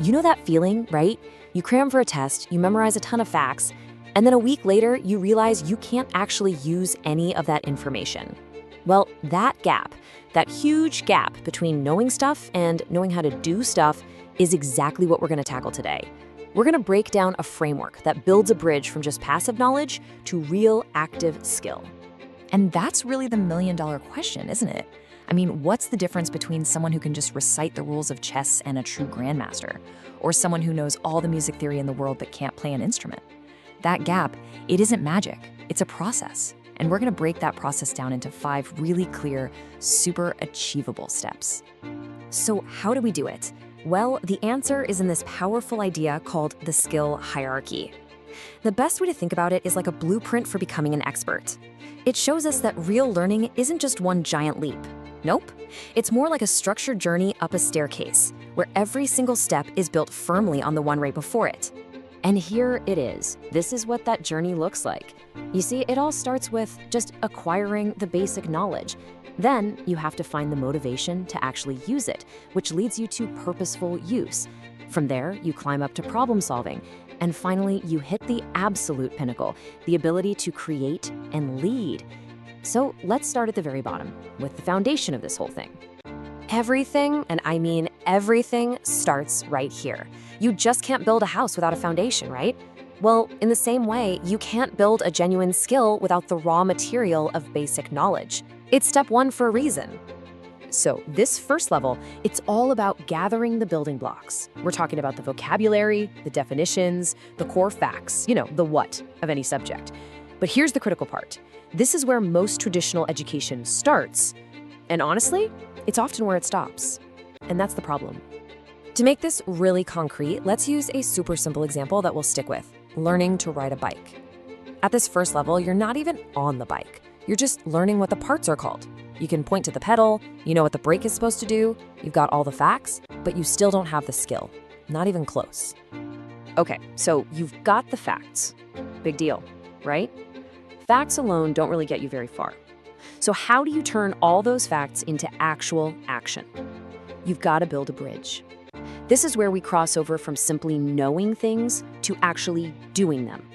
You know that feeling, right? You cram for a test, you memorize a ton of facts, and then a week later, you realize you can't actually use any of that information. Well, that gap, that huge gap between knowing stuff and knowing how to do stuff is exactly what we're going to tackle today. We're going to break down a framework that builds a bridge from just passive knowledge to real active skill. And that's really the million-dollar question, isn't it? I mean, what's the difference between someone who can just recite the rules of chess and a true grandmaster, or someone who knows all the music theory in the world but can't play an instrument? That gap, it isn't magic, it's a process. And we're gonna break that process down into 5 really clear, super achievable steps. So how do we do it? Well, the answer is in this powerful idea called the skill hierarchy. The best way to think about it is like a blueprint for becoming an expert. It shows us that real learning isn't just one giant leap. Nope. It's more like a structured journey up a staircase, where every single step is built firmly on the one right before it. And here it is. This is what that journey looks like. You see, it all starts with just acquiring the basic knowledge. Then you have to find the motivation to actually use it, which leads you to purposeful use. From there, you climb up to problem solving. And finally, you hit the absolute pinnacle, the ability to create and lead. So let's start at the very bottom, with the foundation of this whole thing. Everything, and I mean everything, starts right here. You just can't build a house without a foundation, right? Well, in the same way, you can't build a genuine skill without the raw material of basic knowledge. It's step 1 for a reason. So this first level, it's all about gathering the building blocks. We're talking about the vocabulary, the definitions, the core facts, the what of any subject. But here's the critical part. This is where most traditional education starts. And honestly, it's often where it stops. And that's the problem. To make this really concrete, let's use a super simple example that we'll stick with: learning to ride a bike. At this first level, you're not even on the bike. You're just learning what the parts are called. You can point to the pedal, you know what the brake is supposed to do, you've got all the facts, but you still don't have the skill. Not even close. Okay, so you've got the facts. Big deal, right? Facts alone don't really get you very far. So how do you turn all those facts into actual action? You've got to build a bridge. This is where we cross over from simply knowing things to actually doing them.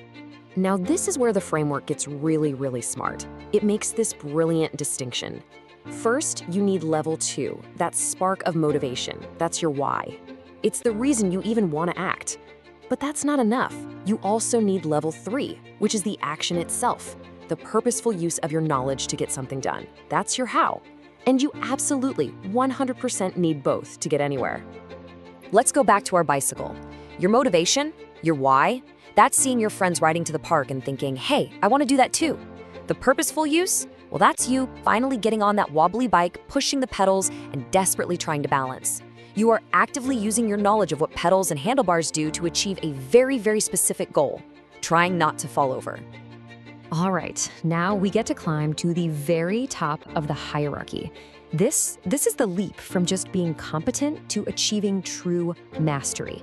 Now, this is where the framework gets really, really smart. It makes this brilliant distinction. First, you need level 2, that spark of motivation. That's your why. It's the reason you even want to act. But that's not enough. You also need level 3, which is the action itself, the purposeful use of your knowledge to get something done. That's your how. And you absolutely 100% need both to get anywhere. Let's go back to our bicycle. Your motivation, your why, that's seeing your friends riding to the park and thinking, hey, I want to do that too. The purposeful use, well, that's you finally getting on that wobbly bike, pushing the pedals, and desperately trying to balance. You are actively using your knowledge of what pedals and handlebars do to achieve a very, very specific goal, trying not to fall over. All right, now we get to climb to the very top of the hierarchy. This is the leap from just being competent to achieving true mastery.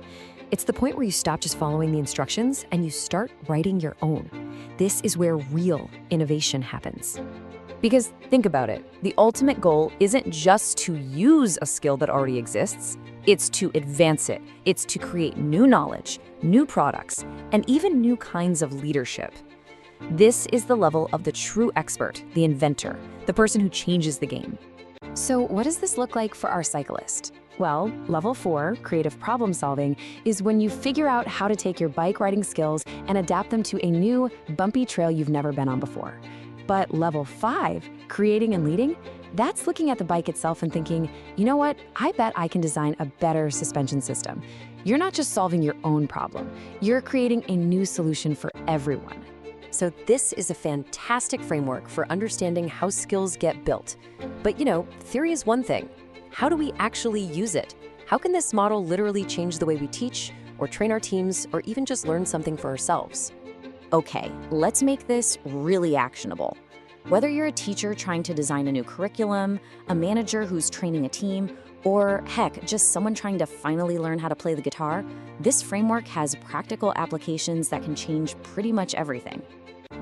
It's the point where you stop just following the instructions and you start writing your own. This is where real innovation happens. Because think about it, the ultimate goal isn't just to use a skill that already exists, it's to advance it. It's to create new knowledge, new products, and even new kinds of leadership. This is the level of the true expert, the inventor, the person who changes the game. So what does this look like for our cyclist? Well, level 4, creative problem solving, is when you figure out how to take your bike riding skills and adapt them to a new, bumpy trail you've never been on before. But level 5, creating and leading, that's looking at the bike itself and thinking, you know what, I bet I can design a better suspension system. You're not just solving your own problem, you're creating a new solution for everyone. So this is a fantastic framework for understanding how skills get built. But theory is one thing. How do we actually use it? How can this model literally change the way we teach, or train our teams, or even just learn something for ourselves? Okay, let's make this really actionable. Whether you're a teacher trying to design a new curriculum, a manager who's training a team, or heck, just someone trying to finally learn how to play the guitar, this framework has practical applications that can change pretty much everything.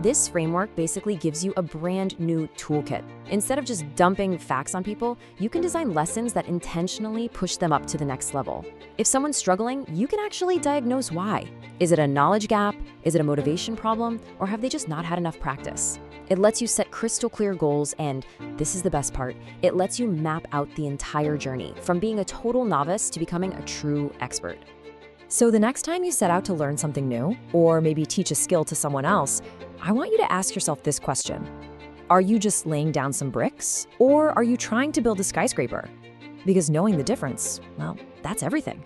This framework basically gives you a brand new toolkit. Instead of just dumping facts on people, you can design lessons that intentionally push them up to the next level. If someone's struggling, you can actually diagnose why. Is it a knowledge gap? Is it a motivation problem? Or have they just not had enough practice? It lets you set crystal clear goals, and this is the best part, it lets you map out the entire journey, from being a total novice to becoming a true expert. So the next time you set out to learn something new, or maybe teach a skill to someone else, I want you to ask yourself this question. Are you just laying down some bricks, or are you trying to build a skyscraper? Because knowing the difference, well, that's everything.